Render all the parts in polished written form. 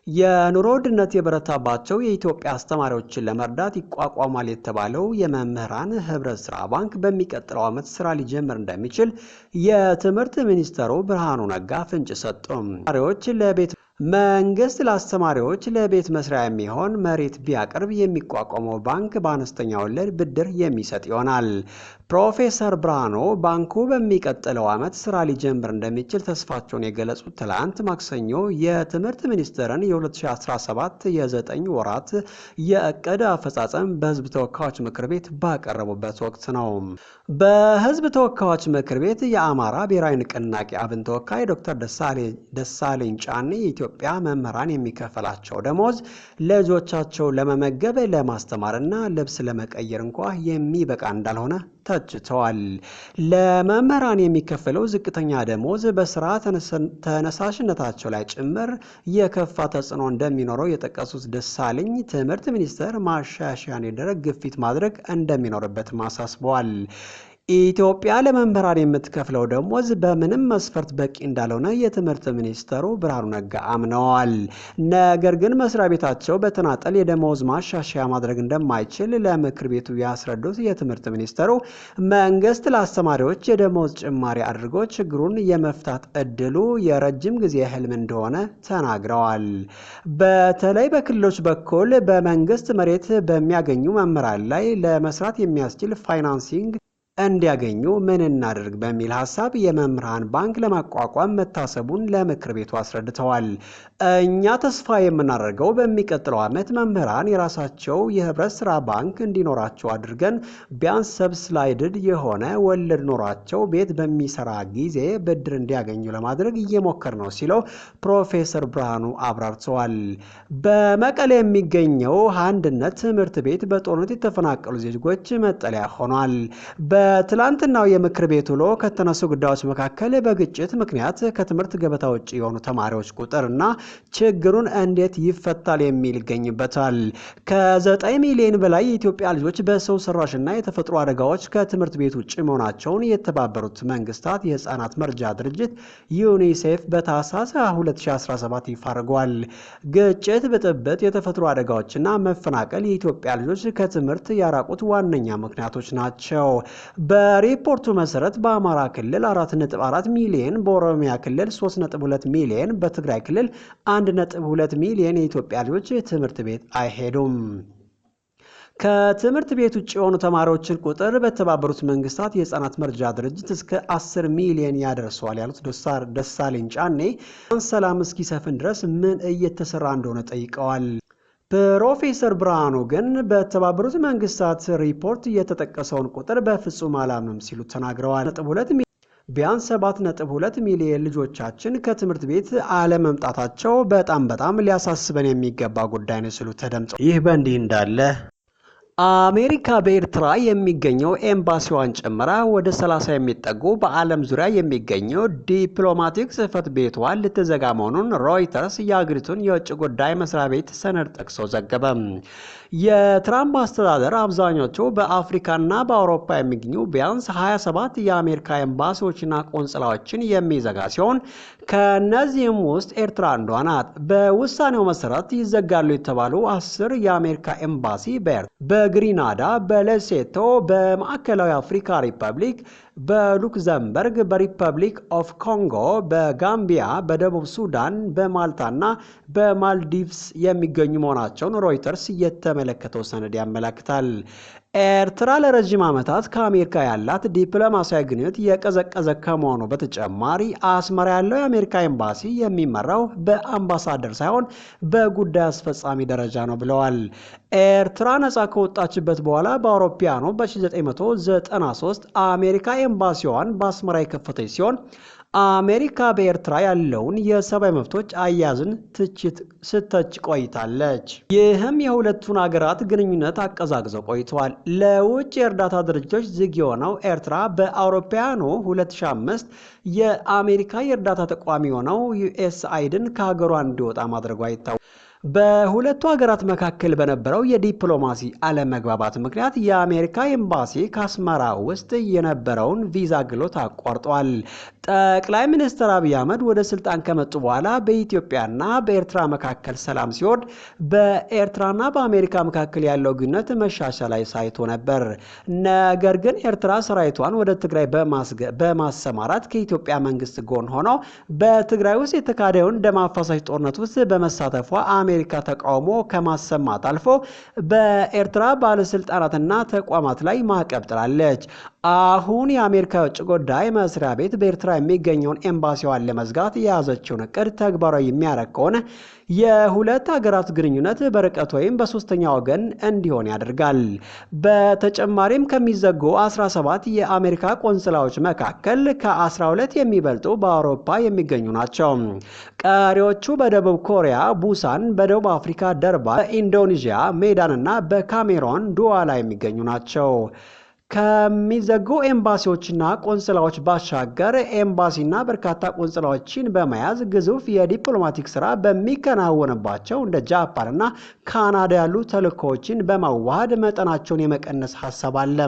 የኑሮ ውድነት የበረታባቸው የኢትዮጵያ አስተማሪዎችን ለመርዳት ይቋቋማል የተባለው የመምህራን ህብረት ስራ ባንክ በሚቀጥለው ዓመት ስራ ሊጀምር እንደሚችል የትምህርት ሚኒስትሩ ብርሃኑ ነጋ ፍንጭ ሰጡ። መንግስት ለአስተማሪዎች ለቤት መስሪያ የሚሆን መሬት ቢያቀርብ የሚቋቋመው ባንክ በአነስተኛ ወለድ ብድር የሚሰጥ ይሆናል። ፕሮፌሰር ብርሃኑ ባንኩ በሚቀጥለው ዓመት ስራ ሊጀምር እንደሚችል ተስፋቸውን የገለጹት ትላንት ማክሰኞ የትምህርት ሚኒስቴርን የ2017 የ9 ወራት የእቅድ አፈጻጸም በህዝብ ተወካዮች ምክር ቤት ባቀረቡበት ወቅት ነው። በህዝብ ተወካዮች ምክር ቤት የአማራ ብሔራዊ ንቅናቄ አብን ተወካይ ዶክተር ደሳለኝ ጫኔ የኢትዮጵያ መምህራን የሚከፈላቸው ደሞዝ ልጆቻቸው ለመመገብ ለማስተማርና ልብስ ለመቀየር እንኳ የሚበቃ እንዳልሆነ ተችተዋል። ለመምህራን የሚከፈለው ዝቅተኛ ደሞዝ በስራ ተነሳሽነታቸው ላይ ጭምር የከፋ ተጽዕኖ እንደሚኖረው የጠቀሱት ደሳለኝ ትምህርት ሚኒስቴር ማሻሻያ እንዲደረግ ግፊት ማድረግ እንደሚኖርበት አሳስበዋል። ኢትዮጵያ ለመምህራን የምትከፍለው ደሞዝ በምንም መስፈርት በቂ እንዳልሆነ የትምህርት ሚኒስትሩ ብርሃኑ ነጋ አምነዋል። ነገር ግን መስሪያ ቤታቸው በተናጠል የደሞዝ ማሻሻያ ማድረግ እንደማይችል ለምክር ቤቱ ያስረዱት የትምህርት ሚኒስትሩ መንግስት ለአስተማሪዎች የደሞዝ ጭማሪ አድርጎ ችግሩን የመፍታት እድሉ የረጅም ጊዜ ህልም እንደሆነ ተናግረዋል። በተለይ በክልሎች በኩል በመንግስት መሬት በሚያገኙ መምህራን ላይ ለመስራት የሚያስችል ፋይናንሲንግ እንዲያገኙ ምን እናድርግ በሚል ሐሳብ የመምህራን ባንክ ለማቋቋም መታሰቡን ለምክር ቤቱ አስረድተዋል። እኛ ተስፋ የምናደርገው በሚቀጥለው ዓመት መምህራን የራሳቸው የህብረት ስራ ባንክ እንዲኖራቸው አድርገን ቢያንስ ሰብስላይድድ የሆነ ወለድ ኖሯቸው ቤት በሚሰራ ጊዜ ብድር እንዲያገኙ ለማድረግ እየሞከር ነው ሲለው ፕሮፌሰር ብርሃኑ አብራርተዋል። በመቀሌ የሚገኘው አንድነት ትምህርት ቤት በጦርነት የተፈናቀሉ ዜጎች መጠለያ ሆኗል። በትላንትናው የምክር ቤት ውሎ ከተነሱ ጉዳዮች መካከል በግጭት ምክንያት ከትምህርት ገበታ ውጭ የሆኑ ተማሪዎች ቁጥር እና ችግሩን እንዴት ይፈታል የሚል ይገኝበታል። ከ9 ሚሊዮን በላይ የኢትዮጵያ ልጆች በሰው ሰራሽና የተፈጥሮ አደጋዎች ከትምህርት ቤት ውጭ መሆናቸውን የተባበሩት መንግስታት የህፃናት መርጃ ድርጅት ዩኒሴፍ በታህሳስ 2017 ይፋ አድርጓል። ግጭት፣ ብጥብጥ፣ የተፈጥሮ አደጋዎችና መፈናቀል የኢትዮጵያ ልጆች ከትምህርት ያራቁት ዋነኛ ምክንያቶች ናቸው። በሪፖርቱ መሰረት በአማራ ክልል 4.4 ሚሊዮን፣ በኦሮሚያ ክልል 3.2 ሚሊዮን፣ በትግራይ ክልል 1.2 ሚሊዮን የኢትዮጵያ ልጆች ትምህርት ቤት አይሄዱም። ከትምህርት ቤት ውጭ የሆኑ ተማሪዎችን ቁጥር በተባበሩት መንግስታት የህፃናት መርጃ ድርጅት እስከ 10 ሚሊዮን ያደርሰዋል ያሉት ደሳለኝ ጫኔ ሰላም እስኪሰፍን ድረስ ምን እየተሰራ እንደሆነ ጠይቀዋል። ፕሮፌሰር ብርሃኑ ግን በተባበሩት መንግስታት ሪፖርት የተጠቀሰውን ቁጥር በፍጹም አላምንም ሲሉ ተናግረዋል። ቢያንስ 7.2 ሚሊዮን ልጆቻችን ከትምህርት ቤት አለመምጣታቸው በጣም ሊያሳስበን የሚገባ ጉዳይ ነው ሲሉ ተደምጠው ይህ በእንዲህ እንዳለ አሜሪካ በኤርትራ የሚገኘው ኤምባሲዋን ጨምራ ወደ 30 የሚጠጉ በዓለም ዙሪያ የሚገኘው ዲፕሎማቲክ ጽሕፈት ቤቷን ልትዘጋ መሆኑን ሮይተርስ የአገሪቱን የውጭ ጉዳይ መስሪያ ቤት ሰነድ ጠቅሶ ዘገበ። የትራምፕ አስተዳደር አብዛኞቹ በአፍሪካና በአውሮፓ የሚገኙ ቢያንስ 27 የአሜሪካ ኤምባሲዎችና ቆንጽላዎችን የሚዘጋ ሲሆን ከነዚህም ውስጥ ኤርትራ አንዷ ናት። በውሳኔው መሰረት ይዘጋሉ የተባሉ 10 የአሜሪካ ኤምባሲ በግሪናዳ፣ በሌሴቶ፣ በማዕከላዊ አፍሪካ ሪፐብሊክ፣ በሉክዘምበርግ፣ በሪፐብሊክ ኦፍ ኮንጎ፣ በጋምቢያ፣ በደቡብ ሱዳን፣ በማልታና በማልዲቭስ የሚገኙ መሆናቸውን ሮይተርስ የተመለከተው ሰነድ ያመለክታል። ኤርትራ ለረጅም ዓመታት ከአሜሪካ ያላት ዲፕሎማሲያዊ ግንኙነት የቀዘቀዘ ከመሆኑ በተጨማሪ አስመራ ያለው የአሜሪካ ኤምባሲ የሚመራው በአምባሳደር ሳይሆን በጉዳይ አስፈጻሚ ደረጃ ነው ብለዋል። ኤርትራ ነጻ ከወጣችበት በኋላ በአውሮፓውያኑ በ1993 አሜሪካ ኤምባሲዋን በአስመራ የከፈተች ሲሆን አሜሪካ በኤርትራ ያለውን የሰብአዊ መብቶች አያያዝን ስተች ቆይታለች። ይህም የሁለቱን ሀገራት ግንኙነት አቀዛቅዘው ቆይተዋል። ለውጭ የእርዳታ ድርጅቶች ዝግ የሆነው ኤርትራ በአውሮፓውያኑ 2005 የአሜሪካ የእርዳታ ተቋም የሆነው ዩኤስአይድን ከሀገሯ እንዲወጣ ማድረጓ ይታወቃል። በሁለቱ ሀገራት መካከል በነበረው የዲፕሎማሲ አለመግባባት ምክንያት የአሜሪካ ኤምባሲ ከአስመራ ውስጥ የነበረውን ቪዛ አገልግሎት አቋርጧል። ጠቅላይ ሚኒስትር አብይ አህመድ ወደ ስልጣን ከመጡ በኋላ በኢትዮጵያና በኤርትራ መካከል ሰላም ሲወርድ በኤርትራና በአሜሪካ መካከል ያለው ግንኙነት መሻሻል አሳይቶ ነበር። ነገር ግን ኤርትራ ሰራዊቷን ወደ ትግራይ በማሰማራት ከኢትዮጵያ መንግስት ጎን ሆነው በትግራይ ውስጥ የተካሄደውን ደም አፋሳሽ ጦርነት ውስጥ በመሳተፏ አሜሪካ ተቃውሞ ከማሰማት አልፎ በኤርትራ ባለስልጣናትና ተቋማት ላይ ማዕቀብ ጥላለች። አሁን የአሜሪካ የውጭ ጉዳይ መስሪያ ቤት በኤርትራ የሚገኘውን ኤምባሲዋን ለመዝጋት የያዘችውን እቅድ ተግባራዊ የሚያደርግ ከሆነ የሁለት ሀገራት ግንኙነት በርቀት ወይም በሶስተኛ ወገን እንዲሆን ያደርጋል። በተጨማሪም ከሚዘጉ 17 የአሜሪካ ቆንስላዎች መካከል ከ12 የሚበልጡ በአውሮፓ የሚገኙ ናቸው። ቀሪዎቹ በደቡብ ኮሪያ ቡሳን፣ በደቡብ አፍሪካ ደርባን፣ በኢንዶኔዥያ ሜዳን እና በካሜሮን ዱዋላ የሚገኙ ናቸው። ከሚዘጉ ኤምባሲዎችና ቆንስላዎች ባሻገር ኤምባሲና በርካታ ቆንስላዎችን በመያዝ ግዙፍ የዲፕሎማቲክ ስራ በሚከናወንባቸው እንደ ጃፓን እና ካናዳ ያሉ ተልእኮዎችን በማዋሃድ መጠናቸውን የመቀነስ ሀሳብ አለ።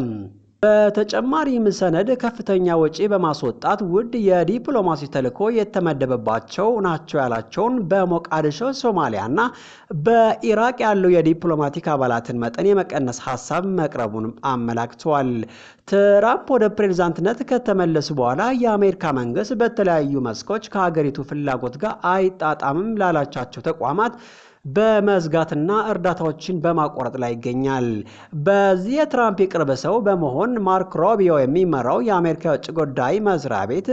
በተጨማሪም ሰነድ ከፍተኛ ወጪ በማስወጣት ውድ የዲፕሎማሲ ተልእኮ የተመደበባቸው ናቸው ያላቸውን በሞቃዲሾ ሶማሊያና በኢራቅ ያሉ የዲፕሎማቲክ አባላትን መጠን የመቀነስ ሀሳብ መቅረቡን አመላክተዋል። ትራምፕ ወደ ፕሬዝዳንትነት ከተመለሱ በኋላ የአሜሪካ መንግስት በተለያዩ መስኮች ከሀገሪቱ ፍላጎት ጋር አይጣጣምም ላላቻቸው ተቋማት በመዝጋትና እርዳታዎችን በማቋረጥ ላይ ይገኛል። በዚህ የትራምፕ የቅርብ ሰው በመሆን ማርክ ሮቢዮ የሚመራው የአሜሪካ የውጭ ጉዳይ መስሪያ ቤት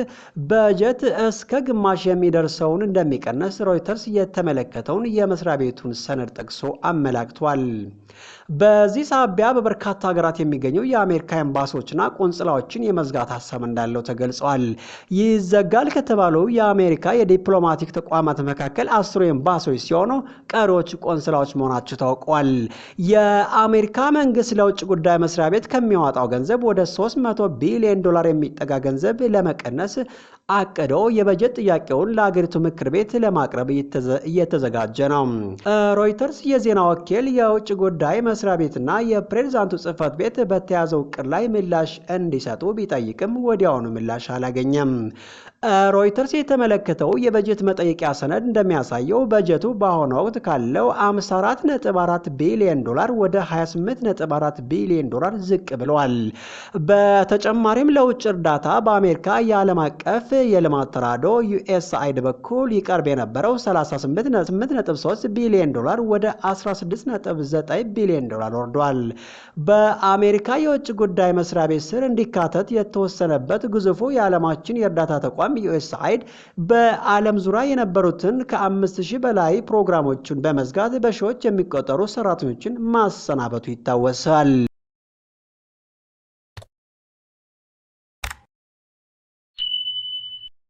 በጀት እስከ ግማሽ የሚደርሰውን እንደሚቀነስ ሮይተርስ የተመለከተውን የመስሪያ ቤቱን ሰነድ ጠቅሶ አመላክቷል። በዚህ ሳቢያ በበርካታ ሀገራት የሚገኙ የአሜሪካ ኤምባሲዎችና ቆንስላዎችን የመዝጋት ሀሳብ እንዳለው ተገልጿል። ይዘጋል ከተባሉ የአሜሪካ የዲፕሎማቲክ ተቋማት መካከል 10 ኤምባሲዎች ሲሆኑ ቀሪዎች ቆንስላዎች መሆናቸው ታውቋል። የአሜሪካ መንግስት ለውጭ ጉዳይ መስሪያ ቤት ከሚያወጣው ገንዘብ ወደ 300 ቢሊዮን ዶላር የሚጠጋ ገንዘብ ለመቀነስ አቅደው የበጀት ጥያቄውን ለሀገሪቱ ምክር ቤት ለማቅረብ እየተዘጋጀ ነው። ሮይተርስ የዜና ወኪል የውጭ ጉዳይ መስሪያ ቤትና የፕሬዝዳንቱ ጽህፈት ቤት በተያዘው እቅድ ላይ ምላሽ እንዲሰጡ ቢጠይቅም ወዲያውኑ ምላሽ አላገኘም። ሮይተርስ የተመለከተው የበጀት መጠየቂያ ሰነድ እንደሚያሳየው በጀቱ በአሁኑ ወቅት ካለው 54.4 ቢሊዮን ዶላር ወደ 28.4 ቢሊዮን ዶላር ዝቅ ብለዋል። በተጨማሪም ለውጭ እርዳታ በአሜሪካ የዓለም አቀፍ የልማት ተራድኦ ዩኤስአይዲ በኩል ይቀርብ የነበረው 38.3 ቢሊዮን ዶላር ወደ 16.9 ቢሊዮን ዶላር ወርዷል። በአሜሪካ የውጭ ጉዳይ መስሪያ ቤት ስር እንዲካተት የተወሰነበት ግዙፉ የዓለማችን የእርዳታ ተቋም ዩኤስአይዲ በዓለም ዙሪያ የነበሩትን ከ5000 በላይ ፕሮግራሞችን በመዝጋት በሺዎች የሚቆጠሩ ሰራተኞችን ማሰናበቱ ይታወሳል።